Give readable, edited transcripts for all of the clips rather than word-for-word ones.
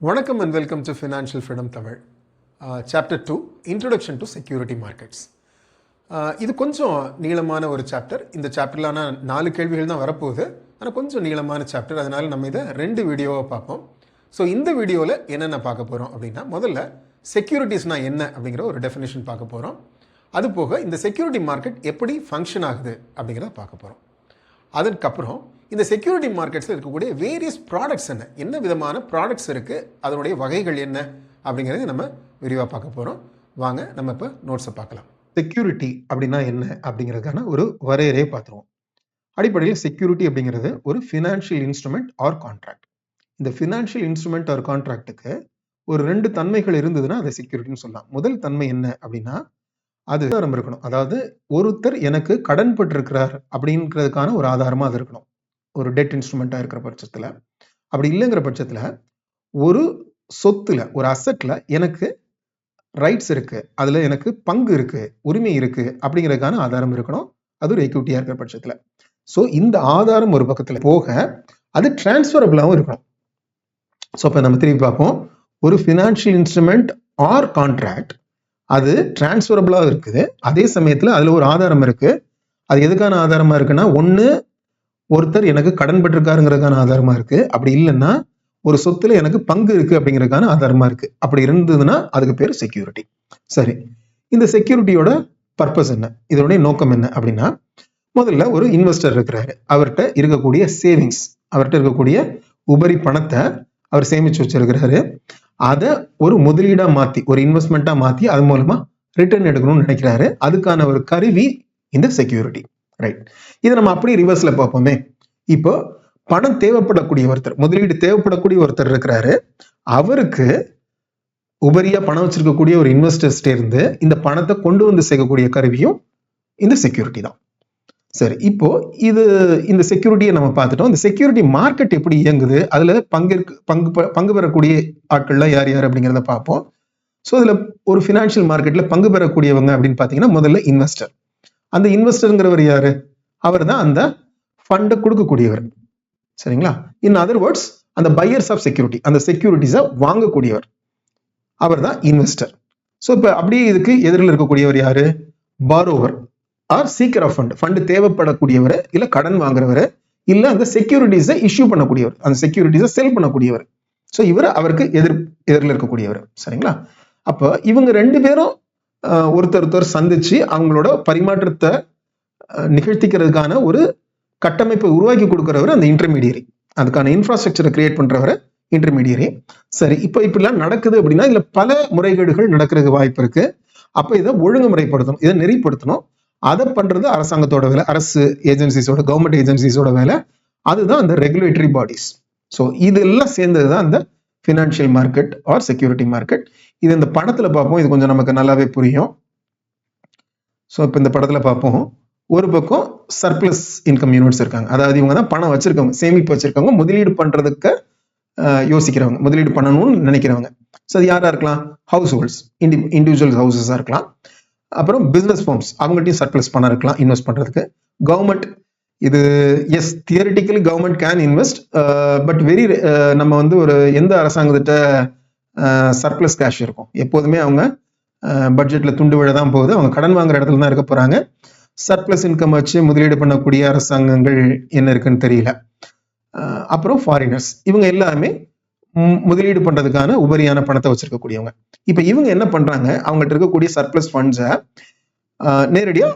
வணக்கம் and welcome to Financial Freedom Tamil. Chapter 2, Introduction to Security Markets. இது கொஞ்சம் நீளமான ஒரு சாப்டர். இந்த சாப்டர்ல நான் 4 கேள்விகள் தான் வரப்போகுது. ஆனால் கொஞ்சம் நீளமான சாப்டர், அதனால நம்ம இதை 2 வீடியோவை பார்ப்போம். ஸோ இந்த வீடியோவில் என்னென்ன பார்க்க போகிறோம் அப்படின்னா, முதல்ல செக்யூரிட்டிஸ்னால் என்ன அப்படிங்கிற ஒரு டெஃபினேஷன் பார்க்க போகிறோம். அது போக இந்த செக்யூரிட்டி மார்க்கெட் எப்படி ஃபங்க்ஷன் ஆகுது அப்படிங்கிறத பார்க்க போகிறோம். அதுக்கப்புறம் இந்த செக்யூரிட்டி மார்க்கெட்ஸில் இருக்கக்கூடிய வேரியஸ் ப்ராடக்ட்ஸ் என்ன விதமான ப்ராடக்ட்ஸ் இருக்குது, அதனுடைய வகைகள் என்ன அப்படிங்கிறத நம்ம விரிவாக பார்க்க போகிறோம். வாங்க நம்ம இப்போ நோட்ஸை பார்க்கலாம். செக்யூரிட்டி அப்படின்னா என்ன அப்படிங்கிறதுக்கான ஒரு வரையறையை பார்த்துருவோம். அடிப்படையில் செக்யூரிட்டி அப்படிங்கிறது ஒரு ஃபினான்ஷியல் இன்ஸ்ட்ருமெண்ட் ஆர் கான்ட்ராக்ட். இந்த ஃபினான்ஷியல் இன்ஸ்ட்ருமெண்ட் ஆர் கான்ட்ராக்டுக்கு ஒரு 2 தன்மைகள் இருந்ததுன்னா அதை செக்யூரிட்டின்னு சொல்லலாம். முதல் தன்மை என்ன அப்படின்னா, அது ஆதாரம் இருக்கணும். அதாவது ஒருத்தர் எனக்கு கடன் பட்டிருக்கிறார் அப்படிங்கிறதுக்கான ஒரு ஆதாரமா அது இருக்கணும். ஒரு டெட் இன்ஸ்ட்ருமெண்டா இருக்கிற பட்சத்துல. அப்படி இல்லைங்கிற பட்சத்துல ஒரு சொத்துல, ஒரு அசெட்ல எனக்கு ரைட்ஸ் இருக்கு, அதுல எனக்கு பங்கு இருக்கு, உரிமை இருக்கு அப்படிங்கிறதுக்கான ஆதாரம் இருக்கணும். அது ஒரு எக்யூட்டியா இருக்கிற பட்சத்துல. ஸோ இந்த ஆதாரம் ஒரு பக்கத்துல போக அது டிரான்ஸ்ஃபரபிளாகவும் இருக்கணும். ஸோ இப்போ நம்ம திரும்பி பார்ப்போம். ஒரு ஃபினான்ஷியல் இன்ஸ்ட்ருமெண்ட் ஆர் கான்ட்ராக்ட் அது டிரான்ஸ்ஃபரபிளாக இருக்குது. அதே சமயத்தில் அதில் ஒரு ஆதாரம் இருக்கு. அது எதுக்கான ஆதாரமா இருக்குன்னா, ஒன்று ஒருத்தர் எனக்கு கடன் பெற்றிருக்காருங்கிறதுக்கான ஆதாரமா இருக்கு. அப்படி இல்லைன்னா ஒரு சொத்துல எனக்கு பங்கு இருக்கு அப்படிங்கிறதுக்கான ஆதாரமா இருக்கு. அப்படி இருந்ததுன்னா அதுக்கு பேர் செக்யூரிட்டி. சரி, இந்த செக்யூரிட்டியோட பர்பஸ் என்ன, இதனுடைய நோக்கம் என்ன அப்படின்னா, முதல்ல ஒரு இன்வெஸ்டர் இருக்கிறாரு. அவர்கிட்ட இருக்கக்கூடிய சேவிங்ஸ், அவர்கிட்ட இருக்கக்கூடிய உபரி பணத்தை அவர் சேமிச்சு வச்சிருக்கிறாரு. அதை ஒரு முதலீடா மாத்தி, ஒரு இன்வெஸ்ட்மெண்ட்டா மாத்தி அது மூலமா ரிட்டர்ன் எடுக்கணும்னு நினைக்கிறாரு. அதுக்கான ஒரு கருவி இந்த செக்யூரிட்டி. ரைட், இதை நம்ம அப்படியே ரிவர்ஸ்ல பார்ப்போமே. இப்போ பணம் தேவைப்படக்கூடிய ஒருத்தர், முதலீடு தேவைப்படக்கூடிய ஒருத்தர் இருக்கிறாரு. அவருக்கு உபரியா பணம் வச்சிருக்கக்கூடிய ஒரு இன்வெஸ்டர்ஸ்ட இருந்து இந்த பணத்தை கொண்டு வந்து சேர்க்கக்கூடிய கருவியும் இந்த செக்யூரிட்டி தான். சரி, இப்போ இந்த செக்யூரிட்டியை நம்ம பார்த்துட்டோம். இந்த செக்யூரிட்டி மார்க்கெட் எப்படி இயங்குது, அதுல பங்கு பெறக்கூடிய ஆட்கள்லாம் யார் யார் அப்படிங்கிறத பார்ப்போம். ஸோ இதுல ஒரு ஃபினான்ஷியல் மார்க்கெட்ல பங்கு பெறக்கூடியவங்க அப்படின்னு பார்த்தீங்கன்னா, முதல்ல இன்வெஸ்டர். அந்த இன்வெஸ்டருங்கிறவர் யாரு? அவர் தான் அந்த ஃபண்டை கொடுக்கக்கூடியவர். சரிங்களா? இன் அதர் வேர்ட்ஸ், அந்த பையர்ஸ் ஆஃப் செக்யூரிட்டி, அந்த செக்யூரிட்டிஸை வாங்கக்கூடியவர், அவர் தான் இன்வெஸ்டர். ஸோ இப்போ அப்படியே இதுக்கு எதிரில் இருக்கக்கூடியவர் யாரு? Borrower or seeker of fund. Fund தேவைப்படக்கூடியவர், இல்ல கடன் வாங்குறவர், இல்ல அந்த செக்யூரிட்டிஸை இஷ்யூ பண்ணக்கூடியவர், அந்த செக்யூரிட்டிஸை செல் பண்ணக்கூடியவர். ஸோ இவர் அவருக்கு எதிரில் இருக்கக்கூடியவர். சரிங்களா? அப்போ இவங்க 2 பேரும் ஒருத்தர் சந்திச்சு அவங்களோட பரிமாற்றத்தை நிகழ்த்திக்கிறதுக்கான ஒரு கட்டமைப்பை உருவாக்கி கொடுக்கிறவர் அந்த இன்டர்மீடியரி. அதுக்கான இன்ஃப்ராஸ்ட்ரக்சரை கிரியேட் பண்றவர் இன்டர்மீடியரி. சரி, இப்போ இப்படிலாம் நடக்குது அப்படின்னா இதுல பல முறைகேடுகள் நடக்கிறதுக்கு வாய்ப்பு இருக்கு. அப்ப இதை ஒழுங்குமுறைப்படுத்தணும், இதை நெறிப்படுத்தணும். அதை பண்றது அரசாங்கத்தோட வேலை, அரசு ஏஜென்சிஸோட, கவர்மெண்ட் ஏஜென்சிஸோட வேலை. அதுதான் அந்த ரெகுலேட்டரி பாடிஸ். ஸோ இதெல்லாம் சேர்ந்ததுதான் அந்த financial market or security market. இது இந்த படத்துல பார்ப்போம், இது கொஞ்சம் நமக்கு நல்லாவே புரியும். ஸோ இப்போ இந்த படத்துல பார்ப்போம், ஒரு பக்கம் சர்ப்ளஸ் இன்கம் யூனிட்ஸ் இருக்காங்க. அதாவது இவங்க தான் பணம் வச்சிருக்கவங்க, சேமிப்பு வச்சிருக்கவங்க, முதலீடு பண்றதுக்கு யோசிக்கிறவங்க, முதலீடு பண்ணணும்னு நினைக்கிறவங்க. ஸோ அது யாரா இருக்கலாம்? ஹவுஸ் ஹோல்ட்ஸ், இண்டிவிஜுவல் ஹவுசஸா இருக்கலாம். அப்புறம் பிசினஸ் ஃபார்ம்ஸ், அவங்கள்ட்டையும் சர்ப்ளஸ் பணம் இருக்கலாம் இன்வெஸ்ட் பண்றதுக்கு. கவர்மெண்ட், இது is theoretically government can invest, but very நம்ம வந்து ஒரு எந்த அரசாங்கத்திட்ட சர்ப்ளஸ் கேஷ் இருக்கும், எப்போதுமே அவங்க பட்ஜெட்ல துண்டு விழ தான் போகுது, அவங்க கடன் வாங்குற இடத்துல தான் இருக்க போறாங்க. சர்ப்ளஸ் இன்கம் வச்சு முதலீடு பண்ணக்கூடிய அரசாங்கங்கள் என்ன இருக்குன்னு தெரியல. அப்புறம் ஃபாரினர்ஸ், இவங்க எல்லாமே முதலீடு பண்றதுக்கான உபரியான பணத்தை வச்சிருக்கக்கூடியவங்க. இப்ப இவங்க என்ன பண்றாங்க, அவங்கள்ட்ட இருக்கக்கூடிய சர்ப்ளஸ் ஃபண்ட்ஸை நேரடியா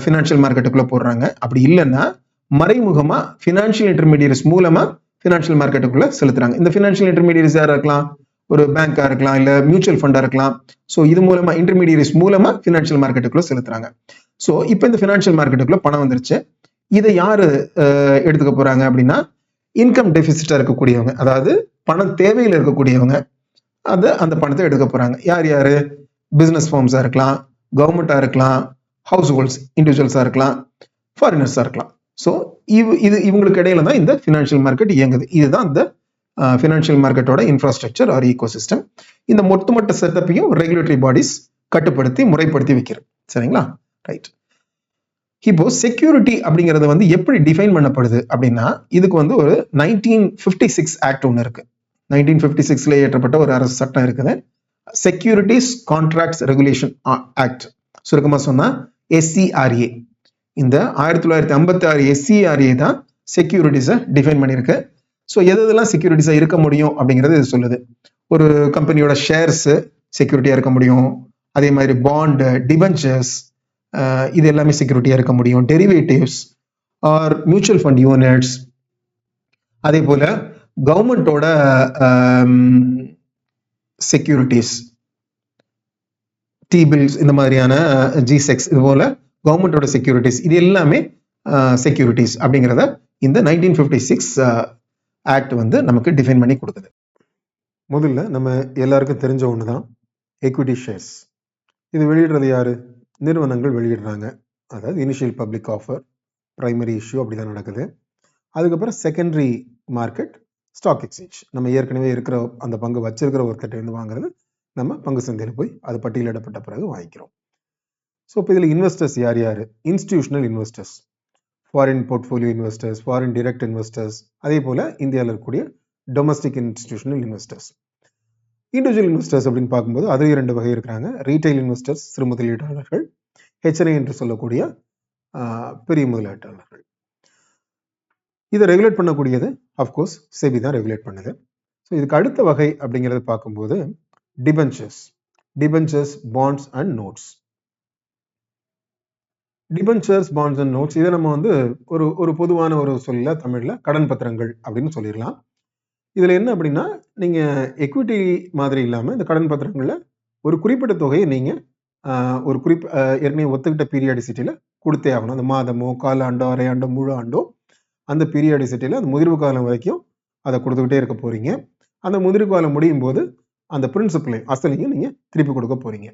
ஃபினான்ஷியல் மார்க்கெட்டுக்குள்ள போடுறாங்க. அப்படி இல்லைன்னா மறைமுகமா ஃபினான்ஷியல் இன்டர்மீடியரிஸ் மூலமா ஃபினான்ஷியல் மார்க்கெட்டுக்குள்ள செலுத்துறாங்க. இந்த ஃபினான்ஷியல் இன்டர்மீடியரிஸ் யாரா இருக்கலாம்? ஒரு பேங்கா இருக்கலாம், இல்ல மியூச்சுவல் ஃபண்டா இருக்கலாம். ஸோ இது மூலமா, இன்டர்மீடியரிஸ் மூலமா ஃபினான்ஷியல் மார்க்கெட்டுக்குள்ள செலுத்துறாங்க. ஸோ இப்போ இந்த ஃபினான்ஷியல் மார்க்கெட்டுக்குள்ள பணம் வந்துருச்சு. இதை யாரு எடுத்துக்க போறாங்க அப்படின்னா, இன்கம் டெபிசிட்டா இருக்கக்கூடியவங்க, அதாவது பணம் தேவையில் இருக்கக்கூடியவங்க அந்த பணத்தை எடுக்க போறாங்க. யார் யாரு? பிசினஸ் ஃபார்ம்ஸா இருக்கலாம், கவர்மெண்டா இருக்கலாம், ஹவுஸ் ஹோல்ட்ஸ், இண்டிவிஜுவல்ஸா இருக்கலாம், ஃபாரினர்ஸா இருக்கலாம். ஸோ இவங்களுக்கு இடையில தான் இந்த ஃபினான்ஷியல் மார்க்கெட் இயங்குது. இதுதான் இந்த ஃபினான்ஷியல் மார்க்கெட்டோட இன்ஃப்ராஸ்ட்ரக்சர் ஆர் ஈகோ சிஸ்டம். இந்த மொத்த செட்டப்பையும் ரெகுலேட்டரி பாடிஸ் கட்டுப்படுத்தி முறைப்படுத்தி வைக்கிறது. சரிங்களா? ரைட். இப்போ செக்யூரிட்டி அப்படிங்கிறது வந்து எப்படி டிஃபைன் பண்ணப்படுது அப்படின்னா, இதுக்கு வந்து ஒரு 1956 ஆக்ட் ஒன்று இருக்கு. 1956ல ஏற்றப்பட்ட ஒரு அரசு சட்டம் இருக்குது. செக்யூரிட்டிஸ் கான்ட்ராக்ட்ஸ் ரெகுலேஷன் ஆக்ட், சுருக்கமாக சொன்னா SCRA. இந்த 1956 SCRA தான் செக்யூரிட்டிஸை டிஃபைன் பண்ணியிருக்கு. ஸோ எதெல்லாம் செக்யூரிட்டிஸாக இருக்க முடியும் அப்படிங்கிறது இது சொல்லுது. ஒரு கம்பெனியோட ஷேர்ஸ் செக்யூரிட்டியாக இருக்க முடியும். அதே மாதிரி பாண்டு, டிபென்ச்சர்ஸ், இது எல்லாமே செக்யூரிட்டியாக இருக்க முடியும். Derivatives or mutual fund units, அதே போல கவர்மெண்டோட செக்யூரிட்டிஸ், T-bills, இந்த மாதிரியான G-Secs, இது போல கவர்மெண்டோட செக்யூரிட்டிஸ், இது எல்லாமே செக்யூரிட்டிஸ் அப்படிங்கிறத இந்த 1956 ஆக்ட் வந்து நமக்கு டிஃபைன் பண்ணி கொடுக்குது. முதல்ல நம்ம எல்லாருக்கும் தெரிஞ்ச ஒன்று தான் எக்விட்டி ஷேர்ஸ். இது வெளியிடுறது யாரு? நிறுவனங்கள் வெளியிடுறாங்க. அதாவது initial public offer, primary issue, அப்படி தான் நடக்குது. அதுக்கப்புறம் செகண்டரி மார்க்கெட், ஸ்டாக் எக்ஸ்சேஞ்ச். நம்ம ஏற்கனவே இருக்கிற அந்த பங்கு வச்சிருக்கிற ஒருத்தட்ட இருந்து வாங்குறது, நம்ம பங்கு சந்தையில் போய் அது பட்டியலிடப்பட்ட பிறகு வாங்கிக்கிறோம். ஸோ இப்போ இதில் இன்வெஸ்டர்ஸ் யார் யார்? Institutional investors, foreign portfolio investors, foreign direct investors, அதே போல் இந்தியாவில் இருக்கக்கூடிய domestic institutional investors. Individual investors அப்படின்னு பார்க்கும்போது அது 2 வகை இருக்கிறாங்க. ரீட்டைல் இன்வெஸ்டர்ஸ், சிறு முதலீட்டாளர்கள், HNI என்று சொல்லக்கூடிய பெரிய முதலீட்டாளர்கள். இதை ரெகுலேட் பண்ணக்கூடியது அஃப்கோர்ஸ் செபி தான் ரெகுலேட் பண்ணுது. ஸோ இதுக்கு அடுத்த வகை அப்படிங்கிறத பார்க்கும்போது debentures, bonds and notes. Debentures, bonds and notes, இதை நம்ம வந்து ஒரு பொதுவான ஒரு சொல்ல தமிழில் கடன் பத்திரங்கள் அப்படின்னு சொல்லிடலாம். இதில் என்ன அப்படின்னா, நீங்கள் எக்விட்டி மாதிரி இல்லாமல் இந்த கடன் பத்திரங்களில் ஒரு குறிப்பிட்ட தொகையை நீங்கள் ஒரு ஏற்கனவே ஒத்துக்கிட்ட பீரியாடிசிட்டியில் கொடுத்தே ஆகணும். அந்த மாதமோ, காலாண்டோ, அரையாண்டோ, முழு ஆண்டோ, அந்த பீரியாடிசிட்டியில் அந்த முதிர்வு காலம் வரைக்கும் அதை கொடுத்துக்கிட்டே இருக்க போகிறீங்க. அந்த முதிர்வு காலம் முடியும் போது அந்த பிரின்சிபலையும் அசலையும் நீங்கள் திருப்பி கொடுக்க போகிறீங்க.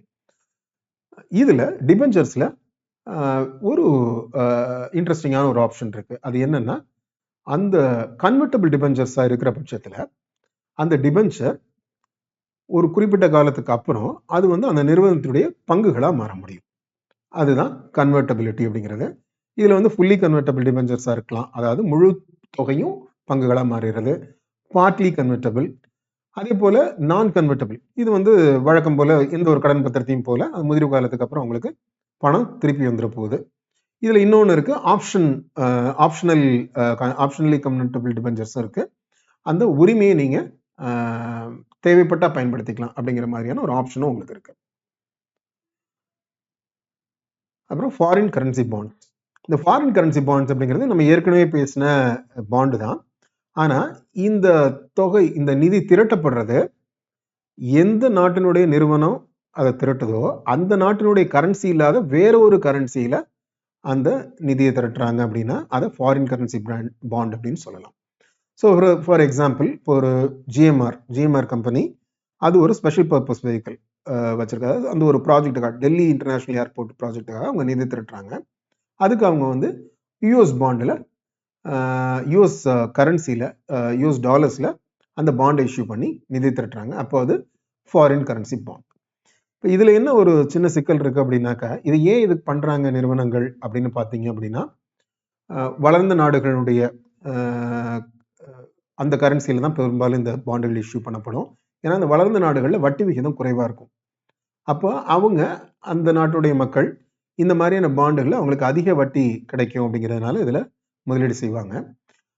இதில் டிபென்ச்சர்ஸில் ஒரு இன்ட்ரெஸ்டிங்கான ஒரு ஆப்ஷன் இருக்குது. அது என்னன்னா, அந்த கன்வெர்ட்டபிள் டிபென்ச்சர்ஸாக இருக்கிற பட்சத்தில் அந்த டிபென்ச்சர் ஒரு குறிப்பிட்ட காலத்துக்கு அப்புறம் அது வந்து அந்த நிறுவனத்துடைய பங்குகளாக மாற முடியும். அதுதான் கன்வெர்ட்டபிலிட்டி அப்படிங்கிறது. இதில் வந்து ஃபுல்லி கன்வெர்ட்டபிள் டிபென்ச்சர்ஸாக இருக்கலாம், அதாவது முழு தொகையும் பங்குகளாக மாறுகிறது. பார்ட்லி கன்வெர்ட்டபிள், அதே போல் நான் கன்வெர்ட்டபிள், இது வந்து வழக்கம் போல் எந்த ஒரு கடன் பத்திரத்தையும் போல் அது முதிர்வு காலத்துக்கு அப்புறம் உங்களுக்கு பணம் திருப்பி வந்துட போகுது. இதில் இன்னொன்று இருக்குது, ஆப்ஷனலி கன்வெர்ட்டபிள் டிபென்ச்சர்ஸும் இருக்குது. அந்த உரிமையை நீங்கள் தேவைப்பட்டால் பயன்படுத்திக்கலாம் அப்படிங்கிற மாதிரியான ஒரு ஆப்ஷனும் உங்களுக்கு இருக்குது. அப்புறம் ஃபாரின் கரன்சி பாண்ட்ஸ். இந்த ஃபாரின் கரன்சி பாண்ட்ஸ் அப்படிங்கிறது நம்ம ஏற்கனவே பேசின பாண்டு தான். ஆனால் இந்த தொகை, இந்த நிதி திரட்டப்படுறது எந்த நாட்டினுடைய நிறுவனம் அதை திரட்டுதோ அந்த நாட்டினுடைய கரன்சி இல்லாத வேற ஒரு கரன்சியில் அந்த நிதியை திரட்டுறாங்க அப்படின்னா அதை ஃபாரின் கரன்சி பாண்ட் அப்படின்னு சொல்லலாம். ஸோ ஃபார் எக்ஸாம்பிள், இப்போ ஒரு ஜிஎம்ஆர் கம்பெனி, அது ஒரு ஸ்பெஷல் பர்பஸ் வெஹிக்கிள் வச்சிருக்காது. அந்த ஒரு ப்ராஜெக்டுக்காக, டெல்லி இன்டர்நேஷ்னல் ஏர்போர்ட் ப்ராஜெக்டுக்காக அவங்க நிதி திரட்டுறாங்க. அதுக்கு அவங்க வந்து யூஎஸ் பாண்டில், யூஎஸ் கரன்சியில், யூஎஸ் டாலர்ஸில் அந்த பாண்டை இஷ்யூ பண்ணி நிதி திரட்டுறாங்க. அப்போ அது ஃபாரின் கரன்சி பாண்ட். இப்போ இதில் என்ன ஒரு சின்ன சிக்கல் இருக்குது அப்படின்னாக்கா, இது ஏன் இதுக்கு பண்ணுறாங்க நிறுவனங்கள் அப்படின்னு பார்த்தீங்க அப்படின்னா, வளர்ந்த நாடுகளுடைய அந்த கரன்சியில் தான் பெரும்பாலும் இந்த பாண்டுகள் இஷ்யூ பண்ணப்படும். ஏன்னா அந்த வளர்ந்த நாடுகளில் வட்டி விகிதம் குறைவாக இருக்கும். அப்போ அவங்க, அந்த நாட்டுடைய மக்கள் இந்த மாதிரியான பாண்டுகளில் அவங்களுக்கு அதிக வட்டி கிடைக்கும் அப்படிங்கிறதுனால இதில் முதலீடு செய்வாங்க.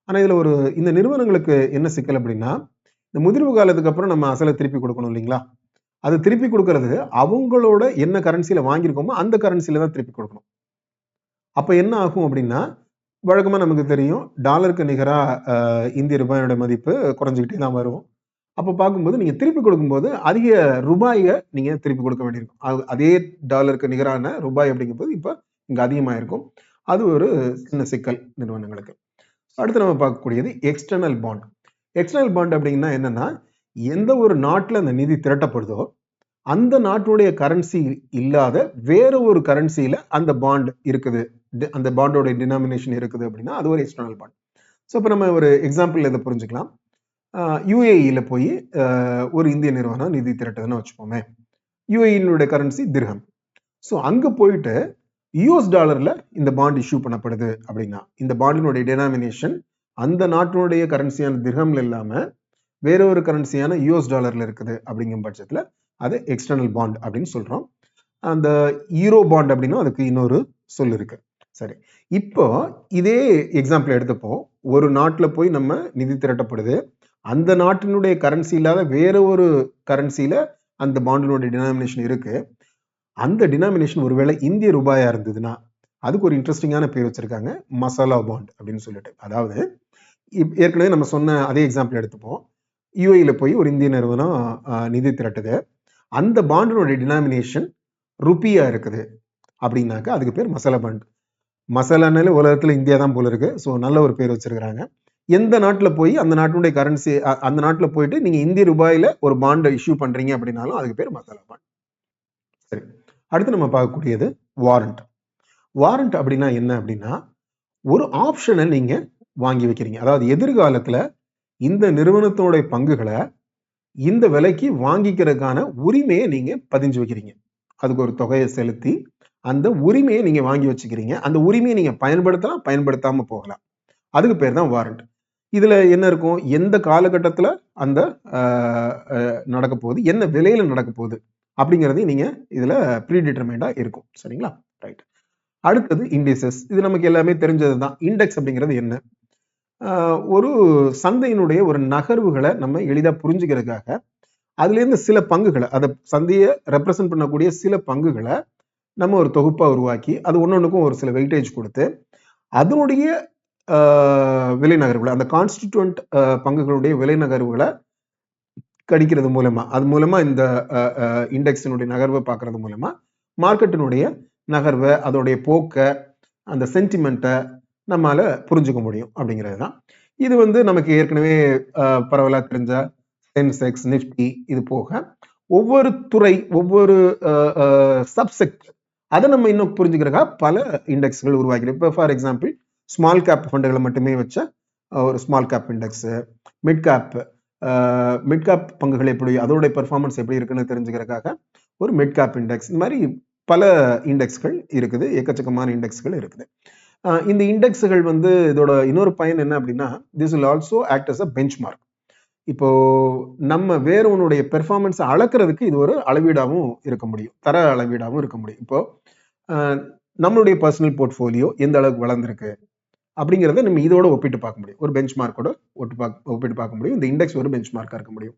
ஆனால் இதில் இந்த நிறுவனங்களுக்கு என்ன சிக்கல் அப்படின்னா, இந்த முதிர்வு காலத்துக்கு அப்புறம் நம்ம அசலை திருப்பி கொடுக்கணும் இல்லைங்களா? அது திருப்பி கொடுக்கறது அவங்களோட என்ன கரன்சியில் வாங்கியிருக்கோமோ அந்த கரன்சியில் தான் திருப்பி கொடுக்கணும். அப்போ என்ன ஆகும் அப்படின்னா, வழக்கமாக நமக்கு தெரியும், டாலருக்கு நிகராக இந்திய ரூபாயோட மதிப்பு குறைஞ்சிக்கிட்டே தான் வரும். அப்போ பார்க்கும்போது நீங்கள் திருப்பி கொடுக்கும்போது அதிக ரூபாயை நீங்கள் திருப்பி கொடுக்க வேண்டியிருக்கும். அதே டாலருக்கு நிகரான ரூபாய் அப்படிங்கும்போது இப்போ இங்கே அதிகமாக இருக்கும். அது ஒரு சின்ன சிக்கல் நிறுவனங்களுக்கு. அடுத்து நம்ம பார்க்கக்கூடியது எக்ஸ்டர்னல் பாண்ட். எக்ஸ்டர்னல் பாண்ட் அப்படின்னா என்னன்னா, எந்த ஒரு நாட்டில் அந்த நிதி திரட்டப்படுதோ அந்த நாட்டுடைய கரன்சி இல்லாத வேற ஒரு கரன்சியில் அந்த பாண்ட் இருக்குது, அந்த பாண்டோட டினாமினேஷன் இருக்குது அப்படின்னா அது ஒரு எக்ஸ்டர்னல் பாண்ட். ஸோ இப்போ நம்ம ஒரு எக்ஸாம்பிள் இதை புரிஞ்சுக்கலாம். யுஏஇயில் போய் ஒரு இந்திய நிறுவனம் நிதி திரட்டுதுன்னு வச்சுப்போமே. யுஏஇனுடைய கரன்சி திர்ஹம். ஸோ அங்கே போயிட்டு யூஎஸ் டாலரில் இந்த பாண்ட் இஷ்யூ பண்ணப்படுது அப்படின்னா இந்த பாண்டினுடைய டினாமினேஷன் அந்த நாட்டினுடைய கரன்சியான திர்ஹம்ல இல்லாமல் வேற ஒரு கரன்சியான யூஎஸ் டாலர்ல இருக்குது அப்படிங்கும் பட்சத்தில் அது எக்ஸ்டர்னல் பாண்ட் அப்படின்னு சொல்றோம். அந்த யூரோ பாண்ட் அப்படின்னா அதுக்கு இன்னொரு சொல் இருக்கு. சரி, இப்போ இதே எக்ஸாம்பிள் எடுத்தப்போ ஒரு நாட்டில் போய் நம்ம நிதி திரட்டப்படுது, அந்த நாட்டினுடைய கரன்சி இல்லாத வேற ஒரு கரன்சியில அந்த பாண்டினுடைய டினாமினேஷன் இருக்கு. அந்த டினாமினேஷன் ஒருவேளை இந்திய ரூபாயா இருந்ததுன்னா அதுக்கு ஒரு இன்ட்ரெஸ்டிங்கான பேர் வச்சிருக்காங்க, மசாலா பாண்ட் அப்படின்னு சொல்லிட்டு. அதாவது ஏற்கனவே நம்ம சொன்ன அதே எக்ஸாம்பிள் எடுத்துப்போம். யூஏல போய் ஒரு இந்திய நிறுவனம் நிதி திரட்டுது, அந்த பாண்டினுடைய டினாமினேஷன் ருப்பியா இருக்குது அப்படின்னாக்க அதுக்கு பேர் மசாலா பாண்ட். மசாலானாலே உலகத்துல இந்தியா தான் போல இருக்கு. ஸோ நல்ல ஒரு பேர் வச்சிருக்கிறாங்க. எந்த நாட்டில் போய் அந்த நாட்டினுடைய கரன்சி அந்த நாட்டில் போயிட்டு நீங்க இந்திய ரூபாயில ஒரு பாண்டை இஷ்யூ பண்றீங்க அப்படின்னாலும் அதுக்கு பேர் மசாலா பாண்ட். சரி, அடுத்து நம்ம பார்க்கக்கூடியது வாரண்ட். வாரண்ட் அப்படின்னா என்ன அப்படின்னா, ஒரு ஆப்ஷனை நீங்க வாங்கி வைக்கிறீங்க. அதாவது எதிர்காலத்துல இந்த நிறுவனத்தோட பங்குகளை இந்த விலைக்கு வாங்கிக்கிறதுக்கான உரிமையை நீங்க பதிஞ்சு வைக்கிறீங்க. அதுக்கு ஒரு தொகையை செலுத்தி அந்த உரிமையை நீங்க வாங்கி வச்சுக்கிறீங்க. அந்த உரிமையை நீங்க பயன்படுத்தலாம், பயன்படுத்தாம போகலாம். அதுக்கு பேர் தான் வாரண்ட். இதுல என்ன இருக்கும், எந்த காலகட்டத்துல அந்த நடக்க போகுது, என்ன விலையில நடக்க போகுது அப்படிங்கிறதையும் நீங்க இதுல ப்ரீ டிட்டர்மைண்டா இருக்கும். சரிங்களா? ரைட். அடுத்தது இண்டிசஸ். இது நமக்கு எல்லாமே தெரிஞ்சது தான். இண்டெக்ஸ் அப்படிங்கிறது என்ன? ஒரு சந்தையினுடைய ஒரு நகர்வுகளை நம்ம எளிதாக புரிஞ்சுக்கிறதுக்காக அதுலேருந்து சில பங்குகளை, அதை சந்தையை ரெப்ரசன்ட் பண்ணக்கூடிய சில பங்குகளை நம்ம ஒரு தொகுப்பா உருவாக்கி அது ஒன்னொன்னுக்கும் ஒரு சில வெயிட்டேஜ் கொடுத்து அதனுடைய விலை நகர்வுகளை, அந்த கான்ஸ்டிடியூவன்ட் பங்குகளுடைய விலை நகர்வுகளை கடிக்கிறது மூலமா, அது மூலமா இந்த இண்டெக்ஸினுடைய நகர்வை பார்க்கறது மூலமா மார்க்கெட்டினுடைய நகர்வை, அதோடைய போக்க, அந்த சென்டிமெண்ட்டை நம்மால புரிஞ்சுக்க முடியும் அப்படிங்கிறது தான். இது வந்து நமக்கு ஏற்கனவே பரவலா தெரிஞ்ச சென்செக்ஸ், நிஃப்டி, இது போக ஒவ்வொரு துறை, ஒவ்வொரு சப்செக்ட், அதை நம்ம இன்னும் புரிஞ்சுக்கிறதுக்காக பல இண்டெக்ஸ்கள் உருவாக்கிறோம். இப்போ ஃபார் எக்ஸாம்பிள் ஸ்மால் கேப் ஃபண்டுகளை மட்டுமே வச்ச ஒரு small cap index, mid cap பங்குகள் எப்படி, அதோடைய பெர்ஃபார்மன்ஸ் எப்படி இருக்குன்னு தெரிஞ்சுக்கிறதுக்காக ஒரு மிட் கேப் இண்டெக்ஸ். இந்த மாதிரி பல இண்டெக்ஸ்கள் இருக்குது, எக்கச்சக்கமான இண்டெக்ஸ்கள் இருக்குது. இந்த இண்டெக்ஸ்கள் வந்து இதோட இன்னொரு பயன் என்ன அப்படின்னா, this will also act as a benchmark. இப்போ நம்ம வேற ஒன்னுடைய பெர்ஃபார்மன்ஸ் அளக்கிறதுக்கு இது ஒரு அளவீடாகவும் இருக்க முடியும், தர அளவீடாகவும் இருக்க முடியும். இப்போ நம்மளுடைய பர்சனல் போர்ட்ஃபோலியோ எந்த அளவுக்கு வளர்ந்துருக்கு அப்படிங்கிறத நம்ம இதோட ஒப்பிட்டு பார்க்க முடியும், ஒரு பெஞ்ச் மார்க்கோட ஒப்பிட்டு பார்க்க முடியும். இந்த இண்டெக்ஸ் ஒரு பெஞ்ச் மார்க்காக இருக்க முடியும்.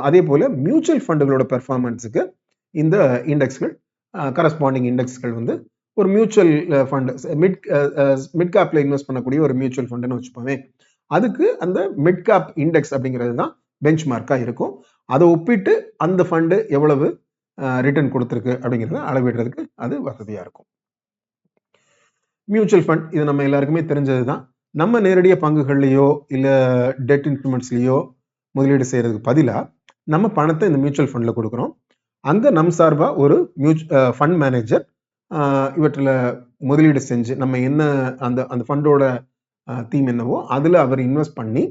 அதே போல மியூச்சுவல் ஃபண்டுகளோட பெர்ஃபார்மன்ஸுக்கு இந்த இண்டெக்ஸ்கள், கரஸ்பாண்டிங் இண்டெக்ஸ்கள் வந்து ஒரு மியூச்சுவல் ஃபண்ட், மிட் கேப்ல இன்வெஸ்ட் பண்ணக்கூடிய ஒரு மியூச்சுவல் ஃபண்டுன்னு வச்சுப்போமே, அதுக்கு அந்த மிட் கேப் இண்டெக்ஸ் அப்படிங்கிறது தான் பெஞ்ச் மார்க்காக இருக்கும். அதை ஒப்பிட்டு அந்த ஃபண்டு எவ்வளவு ரிட்டர்ன் கொடுத்துருக்கு அப்படிங்கிறத அளவிடுறதுக்கு அது வசதியாக இருக்கும். மியூச்சுவல் ஃபண்ட் இது நம்ம எல்லாருக்குமே தெரிஞ்சது தான். நம்ம நேரடியாக பங்குகள்லையோ இல்லை டெட் இன்ஸ்ட்ருமெண்ட்ஸ்லையோ முதலீடு செய்யறதுக்கு பதிலாக நம்ம பணத்தை இந்த மியூச்சுவல் ஃபண்டில் கொடுக்குறோம். அங்கே நம் சார்பாக ஒரு ஃபண்ட் மேனேஜர் இவற்றில் முதலீடு செஞ்சு நம்ம என்ன அந்த ஃபண்டோட தீம் என்னவோ அதில் அவர் இன்வெஸ்ட் பண்ணி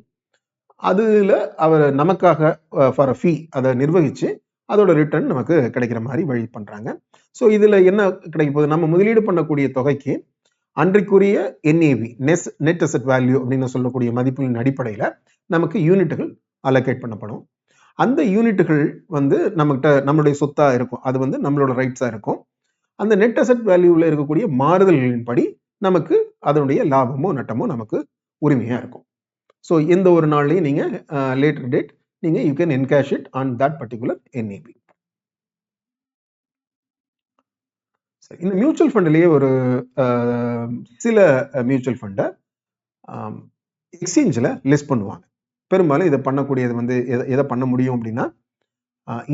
அதில் அவர் நமக்காக ஃபார் அ ஃபீ அதை நிர்வகித்து அதோட ரிட்டர்ன் நமக்கு கிடைக்கிற மாதிரி வழி பண்ணுறாங்க. ஸோ இதில் என்ன கிடைக்க போகுது, நம்ம முதலீடு பண்ணக்கூடிய தொகைக்கு அன்றைக்குரிய என்ஏவி, நெட் அசெட் வேல்யூ அப்படின்னு சொல்லக்கூடிய மதிப்புகளின் அடிப்படையில் நமக்கு யூனிட்டுகள் அலோகேட் பண்ணப்படும். அந்த யூனிட்டுகள் வந்து நம்மளுடைய சொத்தாக இருக்கும், அது வந்து நம்மளோட ரைட்ஸாக இருக்கும். அந்த நெட் அசெட் வேல்யூவில் இருக்கக்கூடிய மாறுதல்களின் படி நமக்கு அதனுடைய லாபமோ நட்டமோ நமக்கு உரிமையாக இருக்கும். ஸோ எந்த ஒரு நாள்லையும் நீங்கள் லேட்டர் டேட் நீங்கள் you can encash it on that particular NAB. இந்த மியூச்சுவல் ஃபண்ட்லேயே ஒரு சில மியூச்சுவல் ஃபண்டை எக்ஸ்சேஞ்சில் லிஸ்ட் பண்ணுவாங்க. பெரும்பாலும் இதை பண்ணக்கூடியது வந்து எதை பண்ண முடியும் அப்படின்னா,